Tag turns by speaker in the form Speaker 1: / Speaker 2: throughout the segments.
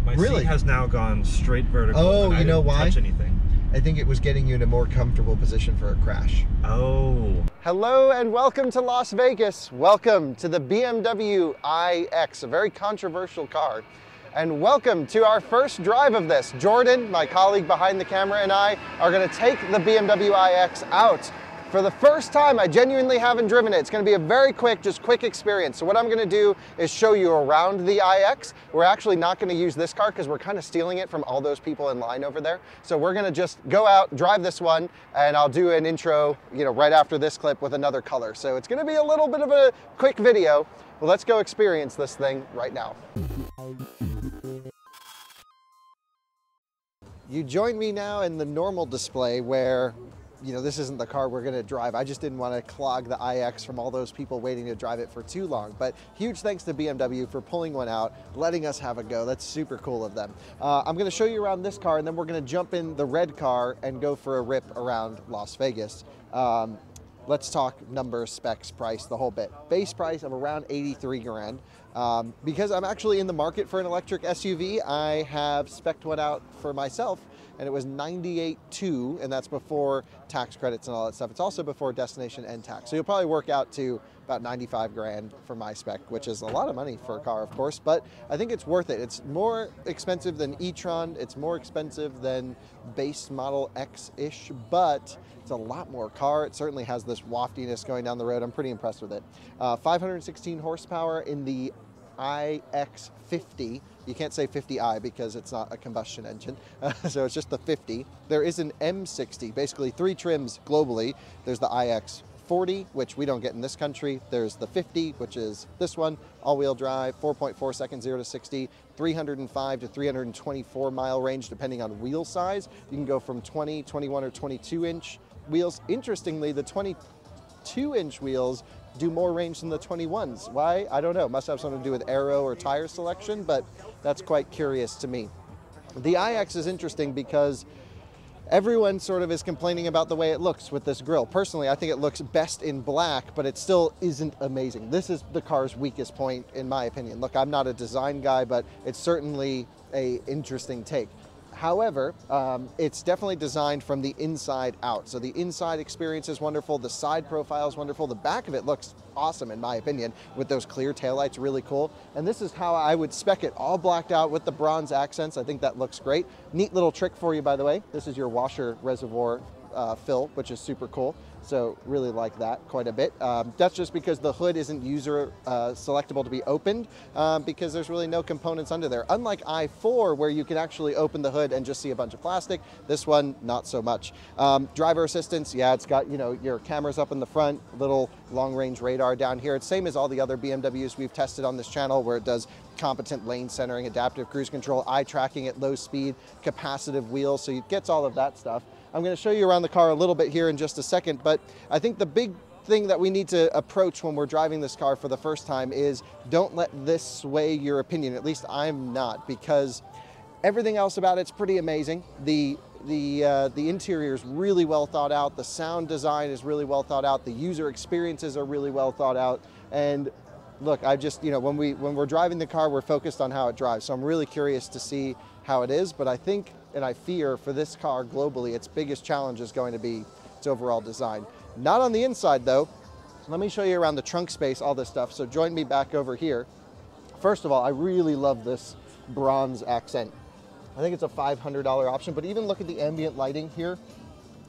Speaker 1: My
Speaker 2: Really?
Speaker 1: seat has now gone straight vertical.
Speaker 2: Oh,
Speaker 1: and
Speaker 2: you know
Speaker 1: I didn't
Speaker 2: why?
Speaker 1: touch anything.
Speaker 2: I think it was getting you in a more comfortable position for a crash.
Speaker 1: Oh.
Speaker 2: Hello and welcome to Las Vegas. Welcome to the BMW iX, a very controversial car. And welcome to our first drive of this. Jordan, my colleague behind the camera, and I are going to take the BMW iX out. For the first time, I genuinely haven't driven it. It's going to be a very quick experience. So what I'm going to do is show you around the iX. We're actually not going to use this car because we're kind of stealing it from all those people in line over there. So we're going to just go out, drive this one, and I'll do an intro, right after this clip with another color. So it's going to be a little bit of a quick video. Well, let's go experience this thing right now. You join me now in the normal display where this isn't the car we're going to drive. I just didn't want to clog the iX from all those people waiting to drive it for too long. But huge thanks to BMW for pulling one out, letting us have a go. That's super cool of them. I'm going to show you around this car, and then we're going to jump in the red car and go for a rip around Las Vegas. Let's talk numbers, specs, price, the whole bit. Base price of around 83 grand. Because I'm actually in the market for an electric SUV, I have spec'd one out for myself, and it was 98.2, and that's before tax credits and all that stuff. It's also before destination and tax. So you'll probably work out to about 95 grand for my spec, which is a lot of money for a car, of course, but I think it's worth it. It's more expensive than e-tron. It's more expensive than base model X-ish, but it's a lot more car. It certainly has this waftiness going down the road. I'm pretty impressed with it. 516 horsepower in the iX50. You can't say 50i because it's not a combustion engine, so it's just the 50. There is an M60, basically 3 trims globally. There's the iX40, which we don't get in this country. There's the 50, which is this one, all-wheel drive, 4.4 seconds 0 to 60, 305 to 324 mile range depending on wheel size. You can go from 20, 21, or 22 inch wheels. Interestingly, the 22-inch wheels do more range than the 21s. Why? I don't know. Must have something to do with aero or tire selection, but that's quite curious to me. The iX is interesting because everyone sort of is complaining about the way it looks with this grille. Personally, I think it looks best in black, but it still isn't amazing. This is the car's weakest point, in my opinion. Look, I'm not a design guy, but it's certainly an interesting take. However, it's definitely designed from the inside out. So the inside experience is wonderful. The side profile is wonderful. The back of it looks awesome, in my opinion, with those clear taillights, really cool. And this is how I would spec it, all blacked out with the bronze accents. I think that looks great. Neat little trick for you, by the way. This is your washer reservoir fill, which is super cool. So really like that quite a bit. That's just because the hood isn't user selectable to be opened because there's really no components under there. Unlike i4, where you can actually open the hood and just see a bunch of plastic, this one, not so much. Driver assistance, yeah, it's got, your cameras up in the front, little long-range radar down here. It's same as all the other BMWs we've tested on this channel, where it does competent lane centering, adaptive cruise control, eye tracking at low speed, capacitive wheels, so it gets all of that stuff. I'm going to show you around the car a little bit here in just a second, but I think the big thing that we need to approach when we're driving this car for the first time is don't let this sway your opinion. At least I'm not, because everything else about it's pretty amazing. The interior is really well thought out. The sound design is really well thought out. The user experiences are really well thought out. And look, I just, when we're driving the car, we're focused on how it drives. So I'm really curious to see how it is, but I think, and I fear for this car globally, its biggest challenge is going to be its overall design. Not on the inside though. Let me show you around the trunk space, all this stuff. So join me back over here. First of all, I really love this bronze accent. I think it's a $500 option, but even look at the ambient lighting here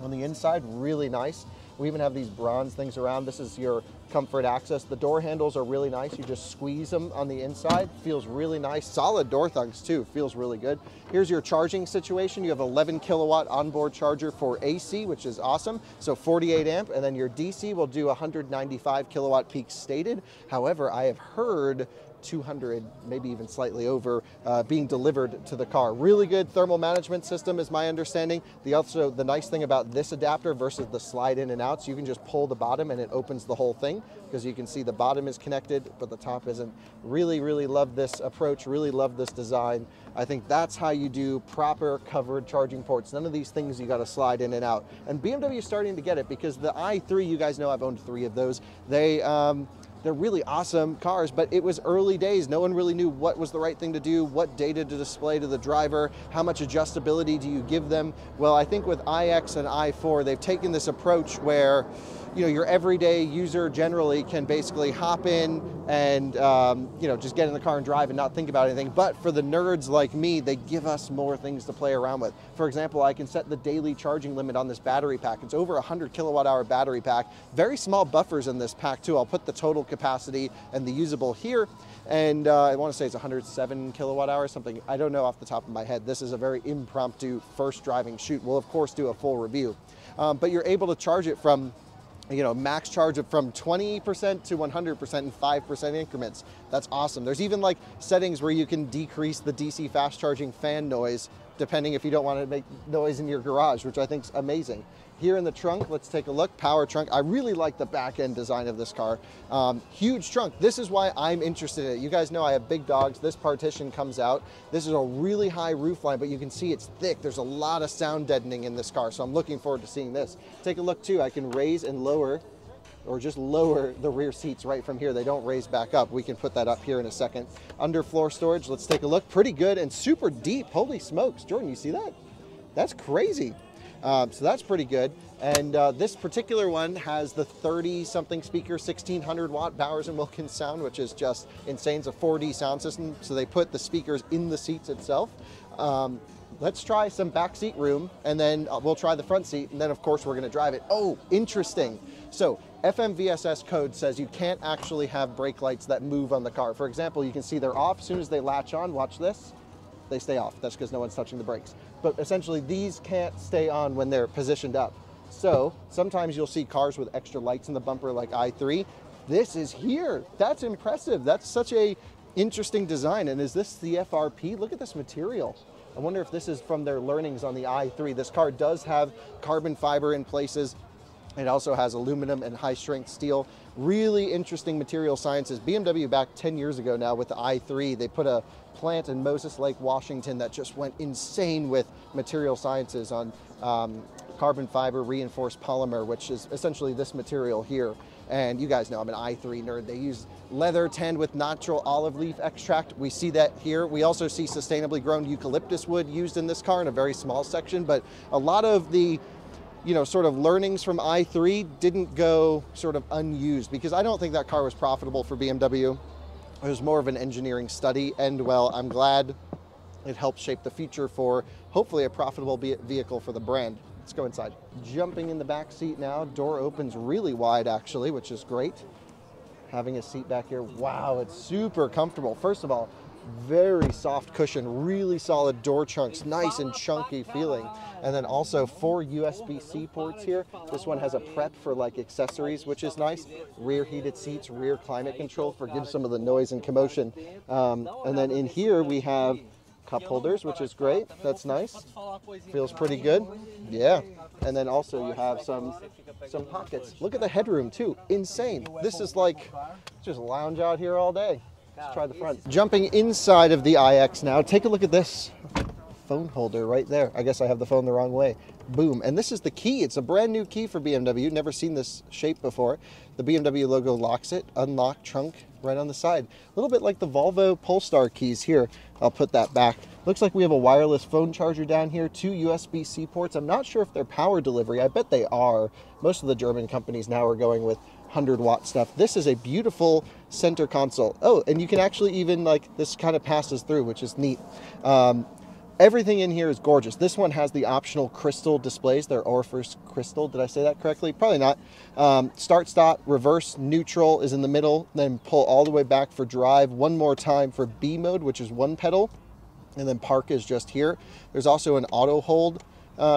Speaker 2: on the inside, really nice. We even have these bronze things around. This is your comfort access. The door handles are really nice. You just squeeze them on the inside. Feels really nice. Solid door thugs too. Feels really good. Here's your charging situation. You have 11 kilowatt onboard charger for AC, which is awesome. So 48 amp, and then your DC will do 195 kilowatt peak stated. However, I have heard 200, maybe even slightly over, being delivered to the car. Really good thermal management system is my understanding. The nice thing about this adapter versus the slide in and out, so you can just pull the bottom and it opens the whole thing, because you can see the bottom is connected, but the top isn't. Really, really love this approach, really love this design. I think that's how you do proper covered charging ports. None of these things you got to slide in and out. And BMW is starting to get it, because the i3, you guys know I've owned 3 of those. They're really awesome cars, but it was early days. No one really knew what was the right thing to do, what data to display to the driver, how much adjustability do you give them. Well, I think with iX and i4, they've taken this approach where your everyday user generally can basically hop in and just get in the car and drive and not think about anything. But for the nerds like me, they give us more things to play around with. For example, I can set the daily charging limit on this battery pack. It's over 100 kilowatt hour battery pack. Very small buffers in this pack too. I'll put the total capacity and the usable here. And I want to say it's 107 kilowatt hours, something. I don't know off the top of my head. This is a very impromptu first driving shoot. We'll of course do a full review. But you're able to charge it from max charge of from 20% to 100% in 5% increments. That's awesome. There's even like settings where you can decrease the DC fast charging fan noise, depending if you don't want to make noise in your garage, which I think is amazing. Here in the trunk, let's take a look. Power trunk. I really like the back end design of this car. Huge trunk. This is why I'm interested in it. You guys know I have big dogs. This partition comes out. This is a really high roof line, but you can see it's thick. There's a lot of sound deadening in this car, so I'm looking forward to seeing this. Take a look too. I can raise and lower, or just lower the rear seats right from here. They don't raise back up. We can put that up here in a second. Underfloor storage, let's take a look. Pretty good and super deep. Holy smokes, Jordan, you see that? That's crazy. So that's pretty good. And this particular one has the 30-something speaker, 1600 watt Bowers & Wilkins sound, which is just insane. It's a 4D sound system, so they put the speakers in the seats itself. Let's try some back seat room, and then we'll try the front seat, and then of course we're gonna drive it. Oh, interesting. So FMVSS code says you can't actually have brake lights that move on the car. For example, you can see they're off. As soon as they latch on, watch this, they stay off. That's because no one's touching the brakes. But essentially these can't stay on when they're positioned up. So sometimes you'll see cars with extra lights in the bumper like i3. This is here. That's impressive. That's such a interesting design. And is this the FRP? Look at this material. I wonder if this is from their learnings on the i3. This car does have carbon fiber in places. It also has aluminum and high-strength steel. Really interesting material sciences. BMW back 10 years ago now with the i3, they put a plant in Moses Lake, Washington that just went insane with material sciences on carbon fiber reinforced polymer, which is essentially this material here. And you guys know I'm an i3 nerd. They use leather tanned with natural olive leaf extract. We see that here. We also see sustainably grown eucalyptus wood used in this car in a very small section, but a lot of the sort of learnings from i3 didn't go sort of unused, because I don't think that car was profitable for BMW. It was more of an engineering study, and well, I'm glad it helped shape the future for hopefully a profitable vehicle for the brand. Let's go inside. Jumping in the back seat now. Door opens really wide actually, which is great. Having a seat back here. Wow, it's super comfortable. First of all, very soft cushion, really solid door chunks, nice and chunky feeling. And then also 4 USB-C ports here. This one has a prep for like accessories, which is nice. Rear heated seats, rear climate control, forgive some of the noise and commotion. And then in here we have cup holders, which is great. That's nice. Feels pretty good. Yeah. And then also you have some pockets. Look at the headroom too. Insane. This is like just lounge out here all day. Let's try the front. Jumping inside of the iX now, take a look at this phone holder right there. I guess I have the phone the wrong way. Boom. And this is the key. It's a brand new key for BMW. Never seen this shape before. The BMW logo locks it. Unlock trunk right on the side. A little bit like the Volvo Polestar keys here. I'll put that back. Looks like we have a wireless phone charger down here, 2 USB-C ports. I'm not sure if they're power delivery. I bet they are. Most of the German companies now are going with 100-watt stuff. This is a beautiful center console. Oh, and you can actually even this kind of passes through, which is neat. Everything in here is gorgeous. This one has the optional crystal displays. They're Orphers crystal. Did I say that correctly? Probably not. Start, stop, reverse, neutral is in the middle. Then pull all the way back for drive. One more time for B mode, which is 1 pedal. And then park is just here. There's also an auto hold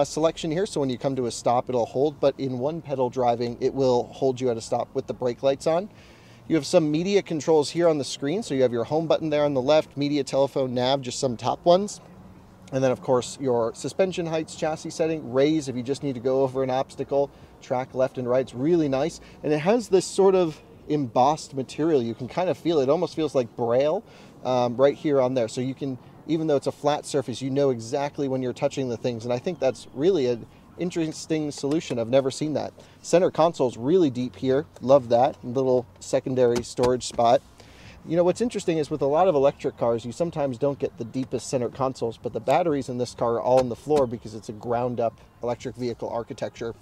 Speaker 2: selection here. So when you come to a stop, it'll hold. But in 1 pedal driving, it will hold you at a stop with the brake lights on. You have some media controls here on the screen. So you have your home button there on the left, media, telephone, nav, just some top ones. And then, of course, your suspension heights, chassis setting, raise if you just need to go over an obstacle, track left and right. It's really nice. And it has this sort of embossed material. You can kind of feel it. It almost feels like braille right here on there. So you can, even though it's a flat surface, you know exactly when you're touching the things. And I think that's really interesting solution. I've never seen that. Center console's really deep here. Love that. Little secondary storage spot. You know, what's interesting is with a lot of electric cars, you sometimes don't get the deepest center consoles, but the batteries in this car are all on the floor because it's a ground up electric vehicle architecture.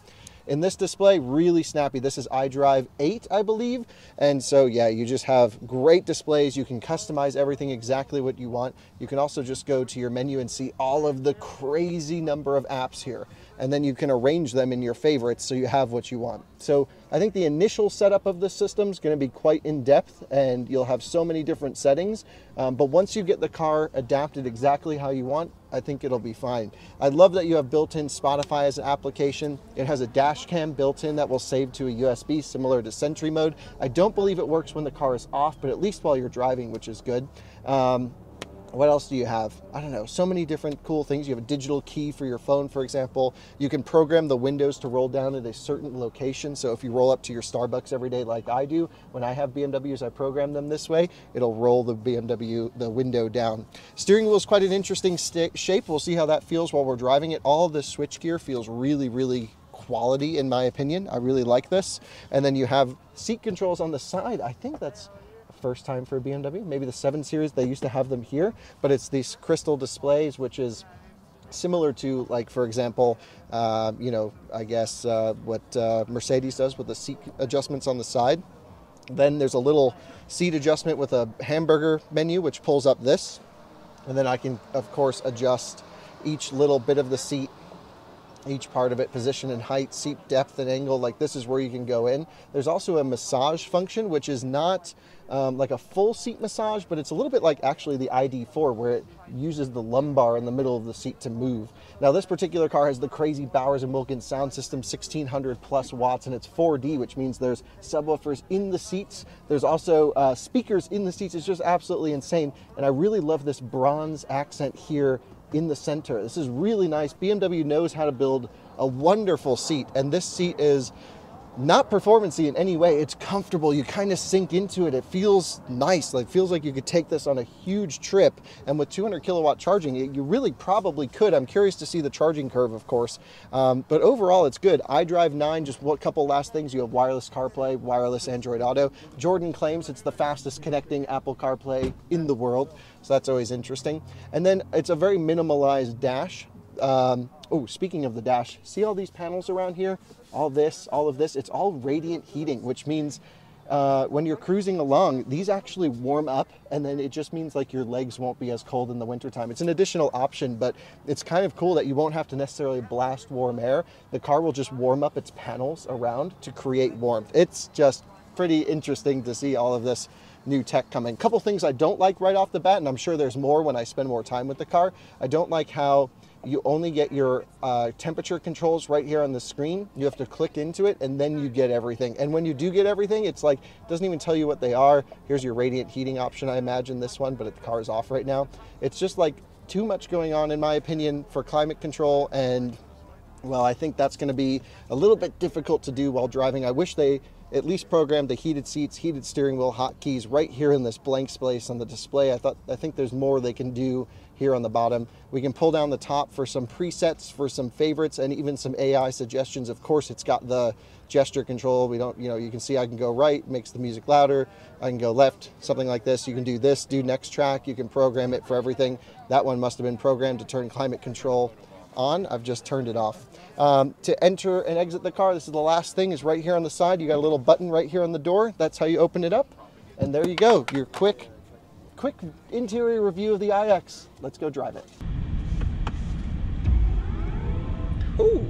Speaker 2: In this display, really snappy. This is iDrive 8, I believe. And so, yeah, you just have great displays. You can customize everything exactly what you want. You can also just go to your menu and see all of the crazy number of apps here. And then you can arrange them in your favorites so you have what you want. So I think the initial setup of this system is going to be quite in-depth, and you'll have so many different settings. But once you get the car adapted exactly how you want, I think it'll be fine. I love that you have built-in Spotify as an application. It has a dash cam built in that will save to a USB similar to Sentry mode. I don't believe it works when the car is off, but at least while you're driving, which is good. What else do you have? I don't know, so many different cool things. You have a digital key for your phone, for example. You can program the windows to roll down at a certain location. So if you roll up to your Starbucks every day like I do, when I have BMWs, I program them this way. It'll roll the the window down. Steering wheel is quite an interesting shape. We'll see how that feels while we're driving it. All of this switchgear feels really, really quality in my opinion. I really like this. And then you have seat controls on the side. I think that's first time for a BMW. Maybe the 7 Series, they used to have them here, but it's these crystal displays, which is similar to, like, for example, you know, I guess what Mercedes does with the seat adjustments on the side. Then there's a little seat adjustment with a hamburger menu, which pulls up this. And then I can, of course, adjust each little bit of the seat, each part of it, position and height, seat depth and angle. Like, this is where you can go in. There's also a massage function, which is not like a full seat massage, but it's a little bit like actually the ID4, where it uses the lumbar in the middle of the seat to move. Now, this particular car has the crazy Bowers & Wilkins sound system, 1600 plus watts, and it's 4D, which means there's subwoofers in the seats. There's also speakers in the seats. It's just absolutely insane. And I really love this bronze accent here in the center. This is really nice. BMW knows how to build a wonderful seat, and this seat is not performance-y in any way. It's comfortable. You kind of sink into it. It feels nice. Like, feels like you could take this on a huge trip. And with 200 kilowatt charging, you really probably could. I'm curious to see the charging curve, of course. But overall, it's good. iDrive 9, just what couple last things. You have wireless CarPlay, wireless Android Auto. Jordan claims it's the fastest connecting Apple CarPlay in the world. So that's always interesting. And then it's a very minimalized dash. Oh, speaking of the dash, see all these panels around here? All of this, it's all radiant heating, which means when you're cruising along, these actually warm up, and then it just means like your legs won't be as cold in the wintertime. It's an additional option, but it's kind of cool that you won't have to necessarily blast warm air. The car will just warm up its panels around to create warmth. It's just pretty interesting to see all of this new tech coming. Couple things I don't like right off the bat, and I'm sure there's more when I spend more time with the car. I don't like how you only get your temperature controls right here on the screen. You have to click into it, and then you get everything. And when you do get everything, it's like, it doesn't even tell you what they are. Here's your radiant heating option, I imagine, this one, but the car is off right now. It's just like too much going on, in my opinion, for climate control, and well, I think that's gonna be a little bit difficult to do while driving. I wish they at least programmed the heated seats, heated steering wheel, hotkeys right here in this blank space on the display. I think there's more they can do here on the bottom. We can pull down the top for some presets, for some favorites, and even some AI suggestions. Of course, it's got the gesture control. We don't, you know, you can see I can go right, makes the music louder. I can go left, something like this. You can do this, do next track. You can program it for everything. That one must have been programmed to turn climate control on. I've just turned it off. To enter and exit the car, this is the last thing, is right here on the side. You got a little button right here on the door. That's how you open it up. And there you go, your quick interior review of the iX. Let's go drive it. Ooh,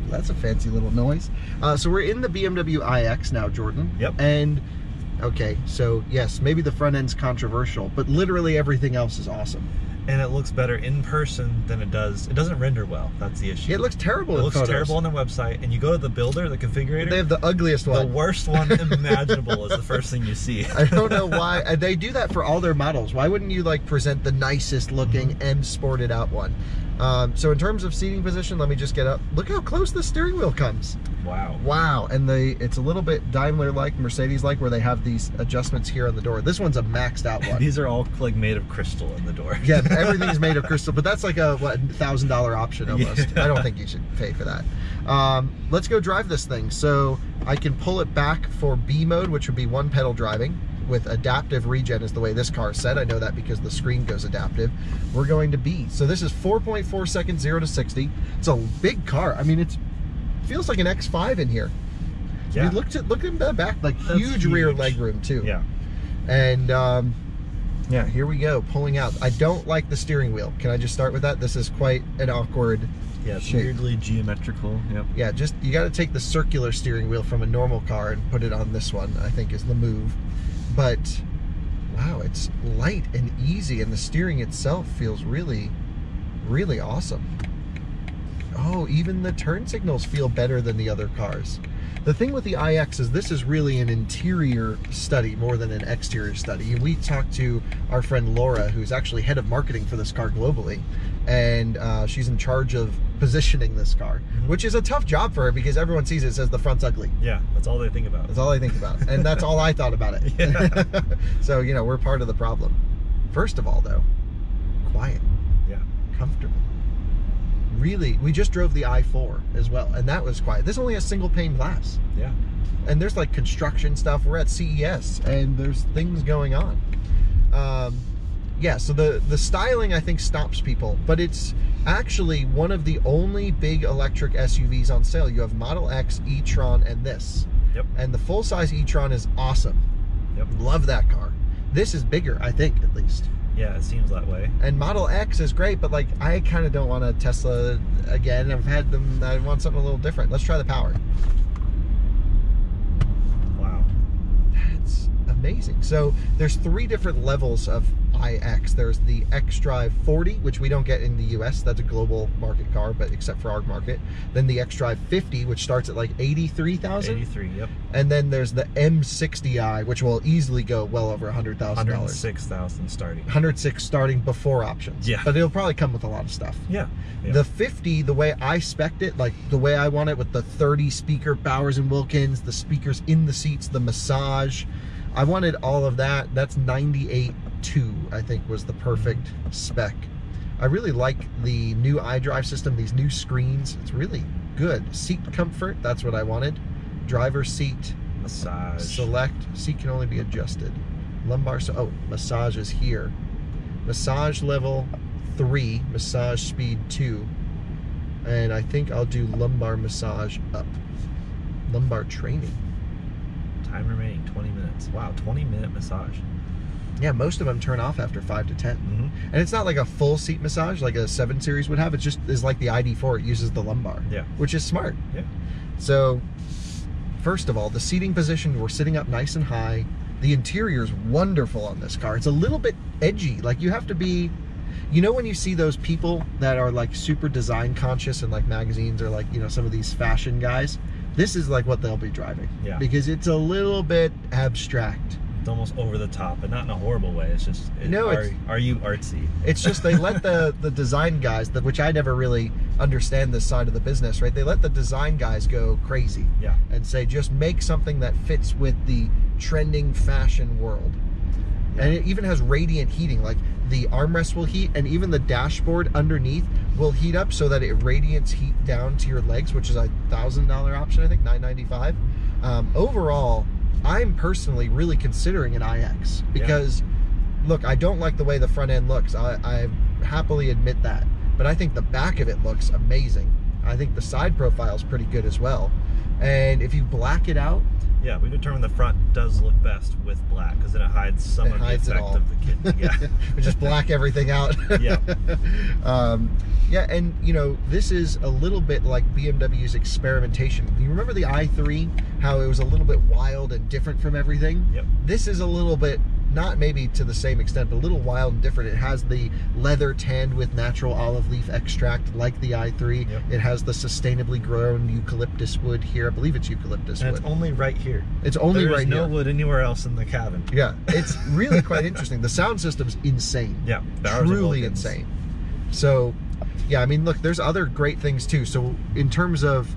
Speaker 2: that's a fancy little noise. So we're in the BMW iX now, Jordan.
Speaker 1: Yep.
Speaker 2: And okay, so yes, maybe the front end's controversial, but literally everything else is awesome.
Speaker 1: And it looks better in person than it does. It doesn't render well. That's the issue.
Speaker 2: It looks terrible.
Speaker 1: It looks terrible on their website. And you go to the builder, the configurator.
Speaker 2: They have the ugliest one.
Speaker 1: The worst one imaginable is the first thing you see.
Speaker 2: I don't know why. They do that for all their models. Why wouldn't you like present the nicest looking and sported out one? So in terms of seating position, let me just get up. Look how close the steering wheel comes.
Speaker 1: Wow.
Speaker 2: Wow, and it's a little bit Daimler-like, Mercedes-like, where they have these adjustments here on the door. This one's a maxed out one.
Speaker 1: These are all like made of crystal in the door.
Speaker 2: Yeah, everything's made of crystal, but that's like a what, $1,000 option almost.
Speaker 1: Yeah.
Speaker 2: I don't think you should pay for that. Let's go drive this thing. So I can pull it back for B mode, which would be one pedal driving with adaptive regen is the way this car is set. I know that because the screen goes adaptive. We're going to B. So this is 4.4 seconds 0 to 60. It's a big car. I mean, it feels like an X5 in here.
Speaker 1: Yeah.
Speaker 2: Look at the back, like
Speaker 1: That's
Speaker 2: huge rear leg room too.
Speaker 1: Yeah.
Speaker 2: And yeah, here we go, pulling out. I don't like the steering wheel. Can I just start with that? This is quite an awkward
Speaker 1: Yeah, it's
Speaker 2: shape.
Speaker 1: weirdly geometrical. Yep.
Speaker 2: Yeah, just you got to take the circular steering wheel from a normal car and put it on this one, I think is the move. But wow, it's light and easy, and the steering itself feels really, really awesome. Oh, even the turn signals feel better than the other cars. The thing with the iX is this is really an interior study more than an exterior study. We talked to our friend Laura, who's actually head of marketing for this car globally, and she's in charge of positioning this car, which is a tough job for her because everyone sees it says the front's ugly.
Speaker 1: Yeah, that's all they think about.
Speaker 2: That's all I think about, and that's all I thought about it.
Speaker 1: Yeah.
Speaker 2: So, you know, we're part of the problem. First of all, though, quiet,
Speaker 1: Yeah.
Speaker 2: comfortable. Really, we just drove the i4 as well, and that was quiet. This only has single pane glass,
Speaker 1: Yeah.
Speaker 2: and there's like construction stuff. We're at CES, and there's things going on. Yeah, so the styling I think stops people, but it's actually one of the only big electric SUVs on sale. You have Model X, e-tron, and this.
Speaker 1: Yep.
Speaker 2: And the full-size e-tron is awesome.
Speaker 1: Yep.
Speaker 2: Love that car. This is bigger, I think, at least.
Speaker 1: Yeah, it seems that way.
Speaker 2: And Model X is great, but like I kind of don't want a Tesla again. I've had them. I want something a little different. Let's try the power.
Speaker 1: Wow.
Speaker 2: That's amazing. So there's 3 different levels of iX. There's the xDrive 40, which we don't get in the US. That's a global market car, but except for our market. Then the xDrive 50, which starts at like 83,000.
Speaker 1: 83, yep.
Speaker 2: And then there's the M60i, which will easily go well over $100,000.
Speaker 1: 106,000 starting.
Speaker 2: 106 starting before options.
Speaker 1: Yeah.
Speaker 2: But it'll probably come with a lot of stuff.
Speaker 1: Yeah. Yeah.
Speaker 2: The 50, the way I spec'd it, like the way I want it with the 30 speaker Bowers and Wilkins, the speakers in the seats, the massage, I wanted all of that. That's 98.2, I think, was the perfect spec. I really like the new iDrive system, these new screens. It's really good. Seat comfort, that's what I wanted. Driver seat,
Speaker 1: Massage.
Speaker 2: select, seat can only be adjusted. Lumbar, so, oh, massage is here. Massage level 3, massage speed 2. And I think I'll do lumbar massage up. Lumbar training.
Speaker 1: Time remaining 20 minutes. Wow, 20-minute massage.
Speaker 2: Yeah, most of them turn off after 5 to 10.
Speaker 1: Mm-hmm.
Speaker 2: And it's not like a full seat massage like a 7 Series would have. It just is like the ID4. It uses the lumbar,
Speaker 1: Yeah.
Speaker 2: which is smart.
Speaker 1: Yeah.
Speaker 2: So, first of all, the seating position, we're sitting up nice and high. The interior is wonderful on this car. It's a little bit edgy. Like, you have to be, you know, when you see those people that are like super design conscious in like magazines or like, you know, some of these fashion guys, this is like what they'll be driving.
Speaker 1: Yeah.
Speaker 2: Because it's a little bit abstract.
Speaker 1: It's almost over the top, but not in a horrible way. It's just,
Speaker 2: No, it's-
Speaker 1: are you artsy?
Speaker 2: It's just they let the design guys, which I never really understand this side of the business, right? They let the design guys go crazy.
Speaker 1: Yeah.
Speaker 2: And say, just make something that fits with the trending fashion world.
Speaker 1: Yeah.
Speaker 2: And it even has radiant heating, like the armrest will heat, and even the dashboard underneath will heat up so that it radiates heat down to your legs, which is a $1,000 option, I think, $995. Overall, I'm personally really considering an iX because, look, I don't like the way the front end looks. I happily admit that, but I think the back of it looks amazing. I think the side profile is pretty good as well. And if you black it out,
Speaker 1: Yeah, we determined the front does look best with black because then it hides some
Speaker 2: It
Speaker 1: of the
Speaker 2: hides it
Speaker 1: effect
Speaker 2: all.
Speaker 1: of the kid. Yeah.
Speaker 2: we just black everything out.
Speaker 1: Yeah.
Speaker 2: Yeah, and you know, this is a little bit like BMW's experimentation. You remember the i3, how it was a little bit wild and different from everything?
Speaker 1: Yep.
Speaker 2: This is a little bit, not maybe to the same extent, but a little wild and different. It has the leather tanned with natural olive leaf extract like the i3.
Speaker 1: Yep.
Speaker 2: It has the sustainably grown eucalyptus wood here. I believe it's eucalyptus
Speaker 1: And
Speaker 2: wood.
Speaker 1: it's only right here.
Speaker 2: It's only
Speaker 1: There's
Speaker 2: right
Speaker 1: no
Speaker 2: here.
Speaker 1: wood anywhere else in the cabin.
Speaker 2: Yeah, it's really quite interesting. The sound system's insane.
Speaker 1: Yeah. Bowers and
Speaker 2: Truly
Speaker 1: Wilkins.
Speaker 2: insane. So, Yeah, I mean, look, there's other great things too. So in terms of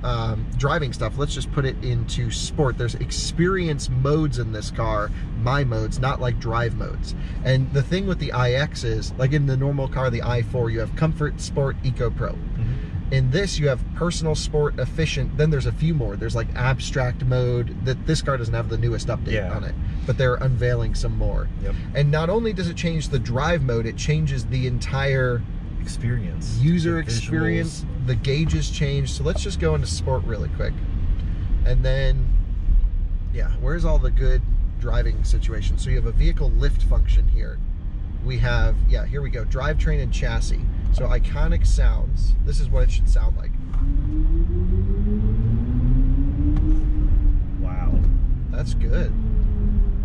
Speaker 2: driving stuff, let's just put it into sport. There's experience modes in this car, my modes, not like drive modes. And the thing with the iX is, like in the normal car, the i4, you have comfort, sport, eco, pro. In this, you have personal, sport, efficient. Then there's a few more. There's like abstract mode. That this car doesn't have the newest update on it, but they're unveiling some more. And not only does it change the drive mode, it changes the entire
Speaker 1: experience,
Speaker 2: user experience. The gauges change. So let's just go into sport really quick. And then, yeah, where's all the good driving situations? So you have a vehicle lift function here. We have, yeah, here we go, drivetrain and chassis. So iconic sounds. This is what it should sound like.
Speaker 1: Wow.
Speaker 2: That's good.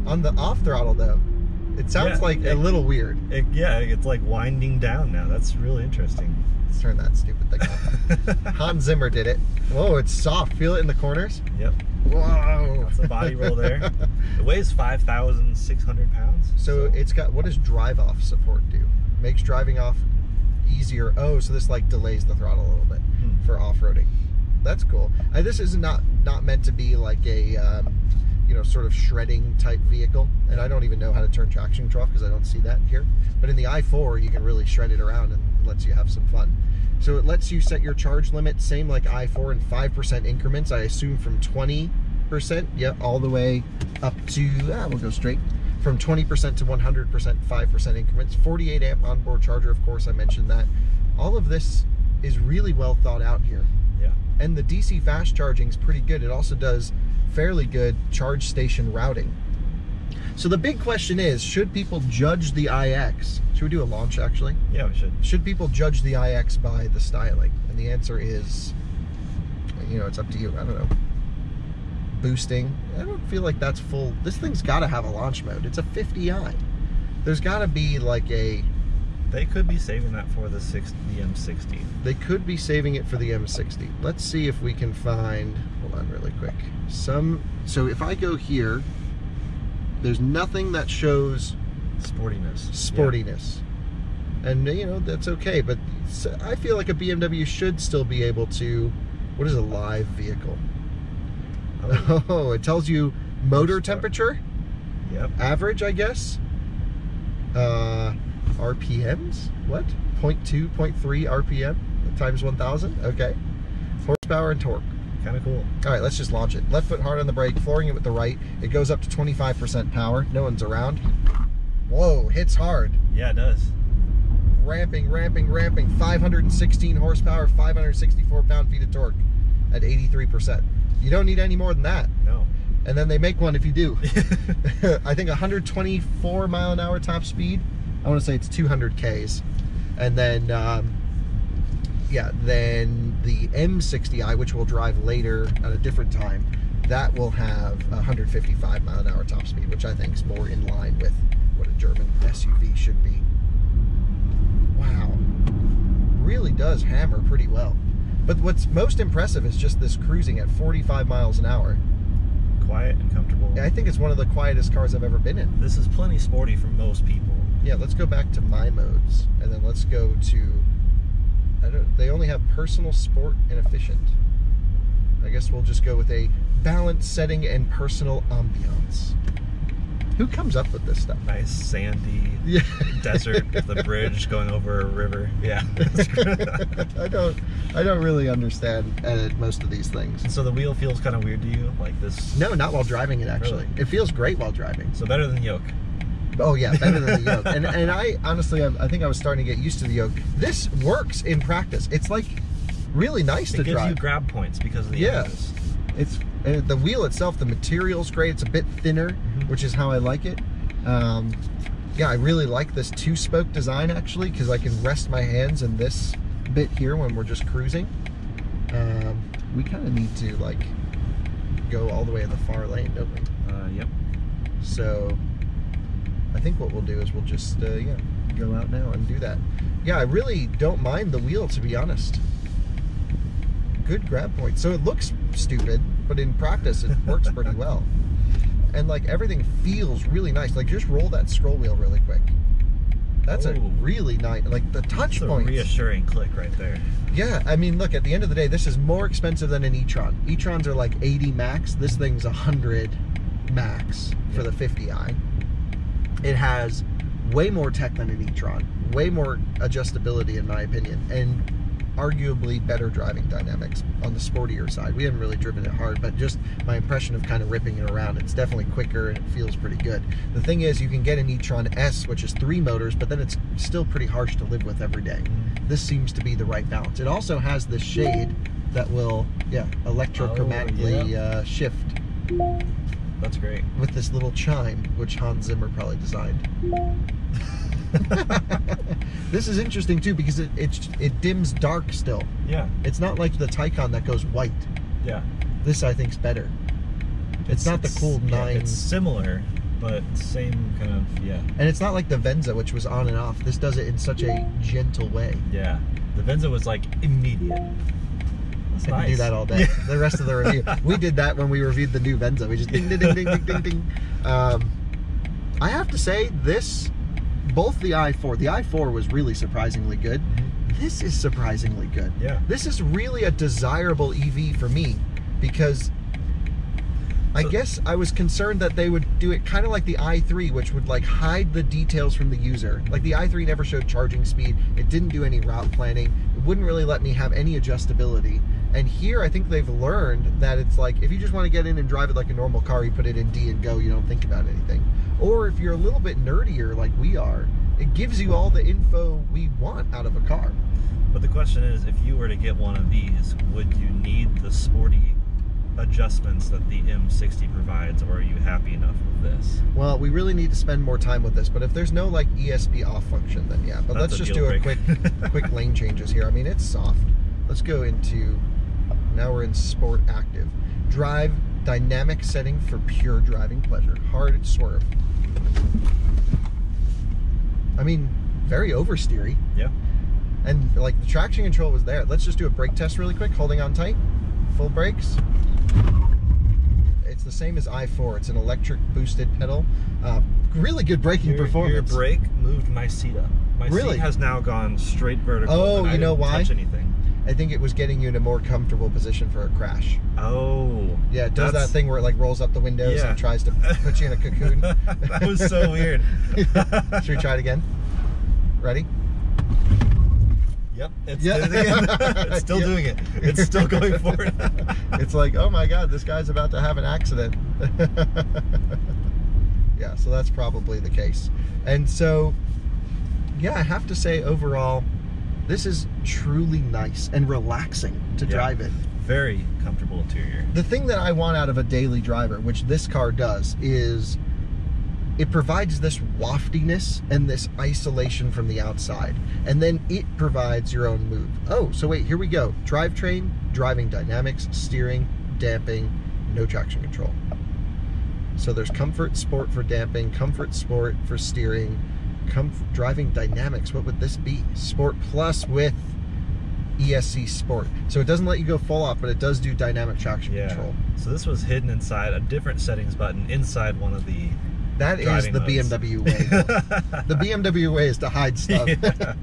Speaker 2: On the off throttle though, it sounds like a little weird.
Speaker 1: It's like winding down now. That's really interesting.
Speaker 2: Let's turn that stupid thing off. Hans Zimmer did it. Whoa, it's soft. Feel it in the corners?
Speaker 1: Yep.
Speaker 2: Whoa.
Speaker 1: That's a body roll there. It weighs 5,600 pounds.
Speaker 2: So it's got, what does drive off support do? Makes driving off easier. Oh, so this like delays the throttle a little bit for off-roading. That's cool. This is not meant to be like a you know, sort of shredding type vehicle, and I don't even know how to turn traction control because I don't see that here. But in the i4, you can really shred it around and it lets you have some fun. So it lets you set your charge limit, same like i4, in 5% increments. I assume from 20%, all the way up to, we'll go straight, from 20% to 100%, 5% increments. 48 amp onboard charger, of course, I mentioned that. All of this is really well thought out here.
Speaker 1: Yeah.
Speaker 2: And the DC fast charging is pretty good. It also does fairly good charge station routing. So the big question is, should people judge the iX? Should we do a launch actually?
Speaker 1: Yeah, we should.
Speaker 2: Should people judge the iX by the styling? And the answer is, you know, it's up to you. I don't know. Boosting. I don't feel like that's full. This thing's got to have a launch mode. It's a 50i. There's got to be like a...
Speaker 1: They could be saving that for the M60.
Speaker 2: They could be saving it for the M60. Let's see if we can find, hold on really quick. So if I go here, there's nothing that shows sportiness. And you know, that's okay, but I feel like a BMW should still be able to, what is a live vehicle? Oh, it tells you motor temperature?
Speaker 1: Yep.
Speaker 2: Average, I guess. RPMs? What? 0.2, 0.3 RPM times 1,000? Okay. Horsepower and torque.
Speaker 1: Kind of cool.
Speaker 2: All right, let's just launch it. Left foot hard on the brake, flooring it with the right. It goes up to 25% power. No one's around. Whoa, hits hard.
Speaker 1: Yeah, it does.
Speaker 2: Ramping. 516 horsepower, 564 pound-feet of torque at 83%. You don't need any more than that.
Speaker 1: No.
Speaker 2: And then they make one if you do. I think 124 mile an hour top speed. I want to say it's 200 Ks. And then, yeah, then the M60i, which we'll drive later at a different time, that will have 155 mile an hour top speed, which I think is more in line with what a German SUV should be. Wow. Really does hammer pretty well. But what's most impressive is just this cruising at 45 miles an hour.
Speaker 1: Quiet and comfortable.
Speaker 2: I think it's one of the quietest cars I've ever been in.
Speaker 1: This is plenty sporty for most people.
Speaker 2: Yeah, let's go back to my modes, and then let's go to, they only have personal, sport, and efficient. I guess we'll just go with a balanced setting and personal ambiance. Who comes up with this stuff?
Speaker 1: Nice sandy desert with a bridge going over a river. Yeah.
Speaker 2: I don't really understand most of these things.
Speaker 1: So the wheel feels kind of weird to you, like this?
Speaker 2: No, not while driving it actually. Really? It feels great while driving.
Speaker 1: So better than the yoke.
Speaker 2: Oh yeah, better than the yoke. And I honestly, I think I was starting to get used to the yoke. This works in practice. It's like really nice to drive.
Speaker 1: It gives you grab points because of the edges.
Speaker 2: It's the wheel itself, the material's great. It's a bit thinner, which is how I like it. Yeah, I really like this two-spoke design actually, because I can rest my hands in this bit here when we're just cruising. We kind of need to like go all the way in the far lane, don't we?
Speaker 1: Yep.
Speaker 2: So I think what we'll do is we'll just yeah, go out now and do that. Yeah, I really don't mind the wheel, to be honest. Good grab point. So it looks stupid, but in practice it works pretty well. And like everything feels really nice. Like just roll that scroll wheel really quick. That's a
Speaker 1: Ooh.
Speaker 2: really nice, like the touch
Speaker 1: It's a
Speaker 2: points.
Speaker 1: reassuring click right there.
Speaker 2: Yeah, I mean, look, at the end of the day, this is more expensive than an e-tron. E-trons are like 80 max. This thing's 100 max for the 50i. It has way more tech than an e-tron, way more adjustability in my opinion, and arguably better driving dynamics on the sportier side. We haven't really driven it hard, but just my impression of kind of ripping it around, it's definitely quicker and it feels pretty good. The thing is, you can get an e-tron S, which is 3 motors, but then it's still pretty harsh to live with every day. This seems to be the right balance. It also has this shade that will, electrochromatically shift.
Speaker 1: That's great.
Speaker 2: With this little chime, which Hans Zimmer probably designed. This is interesting too because it dims dark still.
Speaker 1: Yeah.
Speaker 2: It's not like the Taycan that goes white.
Speaker 1: Yeah.
Speaker 2: This I think's better. It's not the cool 9.
Speaker 1: Yeah, it's similar, but same kind of,
Speaker 2: And it's not like the Venza, which was on and off. This does it in such a gentle way.
Speaker 1: Yeah. The Venza was like immediate. That's
Speaker 2: I
Speaker 1: nice.
Speaker 2: can do that all day.
Speaker 1: Yeah.
Speaker 2: The rest of the review. We did that when we reviewed the new Venza. We just ding, ding, ding, ding, ding, ding, ding. I have to say, both the i4, the i4 was really surprisingly good. This is surprisingly good.
Speaker 1: Yeah.
Speaker 2: This is really a desirable EV for me because I guess I was concerned that they would do it kind of like the i3, which would like hide the details from the user. Like the i3 never showed charging speed. It didn't do any route planning. It wouldn't really let me have any adjustability. And here I think they've learned that it's like, if you just want to get in and drive it like a normal car, you put it in D and go, you don't think about anything. Or if you're a little bit nerdier like we are, it gives you all the info we want out of a car.
Speaker 1: But the question is, if you were to get one of these, would you need the sporty adjustments that the M60 provides, or are you happy enough with this?
Speaker 2: Well, we really need to spend more time with this, but if there's no like ESP off function, then yeah. But
Speaker 1: That's
Speaker 2: let's
Speaker 1: a
Speaker 2: just
Speaker 1: deal
Speaker 2: do a
Speaker 1: breaker.
Speaker 2: quick lane changes here. I mean, it's soft. Let's go into, now we're in Sport Active. Drive dynamic setting for pure driving pleasure. Hard swerve. I mean, very oversteery.
Speaker 1: Yeah.
Speaker 2: And like the traction control was there. Let's just do a brake test really quick, holding on tight. Full brakes. It's the same as i4. It's an electric boosted pedal. Really good braking performance.
Speaker 1: Your brake moved my seat up. My
Speaker 2: Really?
Speaker 1: seat has now gone straight vertical.
Speaker 2: Oh,
Speaker 1: and
Speaker 2: you know
Speaker 1: I didn't
Speaker 2: why?
Speaker 1: touch anything.
Speaker 2: I think it was getting you in a more comfortable position for a crash.
Speaker 1: Oh.
Speaker 2: Yeah, it does that thing where it like rolls up the windows
Speaker 1: Yeah.
Speaker 2: and tries to put you in a cocoon.
Speaker 1: That was so weird.
Speaker 2: Should we try it again? Ready?
Speaker 1: Yep, it's did it again. It's still doing it. It's still going forward.
Speaker 2: It's like, oh my God, this guy's about to have an accident. Yeah, so that's probably the case. And so, yeah, I have to say overall, this is truly nice and relaxing to drive it.
Speaker 1: Very comfortable interior.
Speaker 2: The thing that I want out of a daily driver, which this car does, is it provides this waftiness and this isolation from the outside. And then it provides your own mood. Oh, so wait, here we go. Drivetrain, driving dynamics, steering, damping, no traction control. So there's comfort sport for damping, comfort sport for steering, driving dynamics. What would this be? Sport plus with ESC Sport. So it doesn't let you go full off, but it does do dynamic traction control.
Speaker 1: So this was hidden inside a different settings button inside one of the
Speaker 2: That is the
Speaker 1: modes.
Speaker 2: BMW way. The BMW way is to hide stuff.
Speaker 1: Yeah.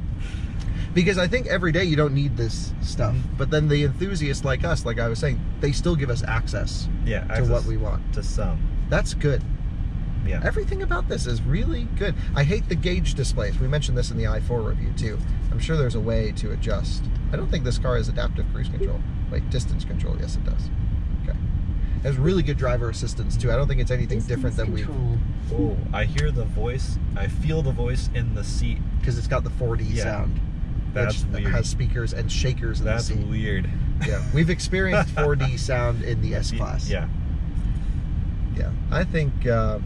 Speaker 2: Because I think every day you don't need this stuff. But then the enthusiasts like us, like I was saying, they still give us access to what we want.
Speaker 1: To some.
Speaker 2: That's good.
Speaker 1: Yeah.
Speaker 2: Everything about this is really good. I hate the gauge displays. We mentioned this in the i4 review too. I'm sure there's a way to adjust. I don't think this car has adaptive cruise control. Wait, distance control. Yes, it does. Okay. It has really good driver assistance too. I don't think it's anything different than we.
Speaker 1: Oh, I hear the voice. I feel the voice in the seat.
Speaker 2: Because it's got the 4D sound.
Speaker 1: That's
Speaker 2: which
Speaker 1: weird.
Speaker 2: has speakers and shakers in
Speaker 1: That's
Speaker 2: the seat.
Speaker 1: weird.
Speaker 2: Yeah, we've experienced 4D sound in the S-Class.
Speaker 1: Yeah.
Speaker 2: Yeah, I think, yeah,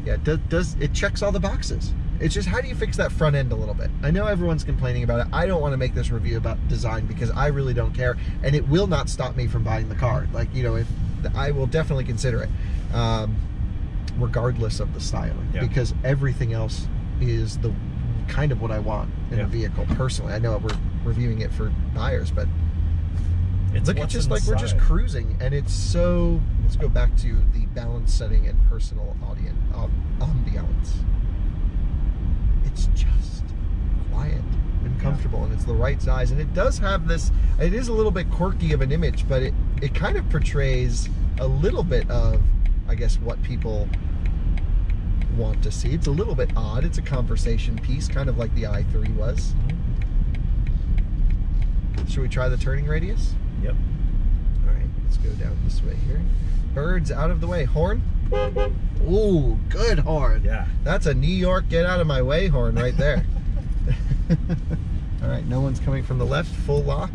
Speaker 2: it checks all the boxes. It's just, how do you fix that front end a little bit? I know everyone's complaining about it. I don't want to make this review about design because I really don't care, and it will not stop me from buying the car. Like, you know, if I will definitely consider it, regardless of the styling, because everything else is the kind of what I want in a vehicle personally. I know we're reviewing it for buyers, but
Speaker 1: It's
Speaker 2: look at
Speaker 1: what's
Speaker 2: just like we're just
Speaker 1: inside.
Speaker 2: cruising, and it's so. Let's go back to the balance setting and personal ambiance. it's just quiet and comfortable, and it's the right size, and it does have this, it is a little bit quirky of an image, but it kind of portrays a little bit of, I guess, what people want to see. It's a little bit odd. It's a conversation piece, kind of like the i3 was. Should we try the turning radius?
Speaker 1: Yep.
Speaker 2: All right, let's go down this way here. Birds out of the way. Horn. Ooh, good horn.
Speaker 1: Yeah.
Speaker 2: That's a New York get out of my way horn right there. All right, no one's coming from the left. Full lock.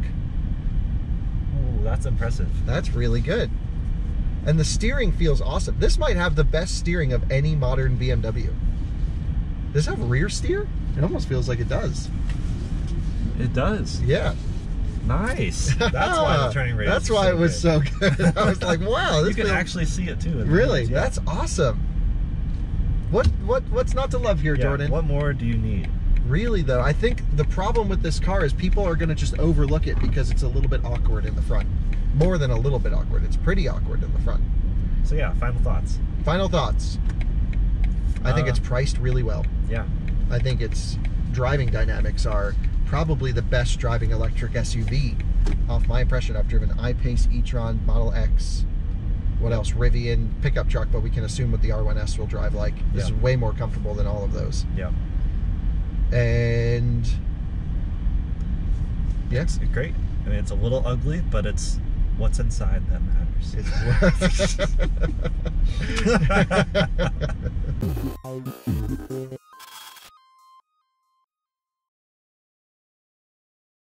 Speaker 1: Ooh, that's impressive.
Speaker 2: That's really good. And the steering feels awesome. This might have the best steering of any modern BMW. Does it have rear steer? It almost feels like it does.
Speaker 1: It does.
Speaker 2: Yeah.
Speaker 1: Nice. That's why the turning radius.
Speaker 2: That's why it was so good. I was like, wow. This
Speaker 1: You can
Speaker 2: feels...
Speaker 1: actually see it too.
Speaker 2: Really?
Speaker 1: Yeah.
Speaker 2: That's awesome. What's not to love here,
Speaker 1: Yeah,
Speaker 2: Jordan?
Speaker 1: what more do you need?
Speaker 2: Really though, I think the problem with this car is people are going to just overlook it because it's a little bit awkward in the front. More than a little bit awkward. It's pretty awkward in the front.
Speaker 1: So yeah, final thoughts.
Speaker 2: Final thoughts. I think it's priced really well.
Speaker 1: Yeah.
Speaker 2: I think its driving dynamics are probably the best driving electric SUV off my impression. I've driven I-Pace, e-tron, Model X, what else? Rivian, pickup truck, but we can assume what the R1S will drive like. This is way more comfortable than all of those.
Speaker 1: Yeah.
Speaker 2: And yeah,
Speaker 1: It's great. I mean, it's a little ugly, but it's what's inside that matters.
Speaker 2: it's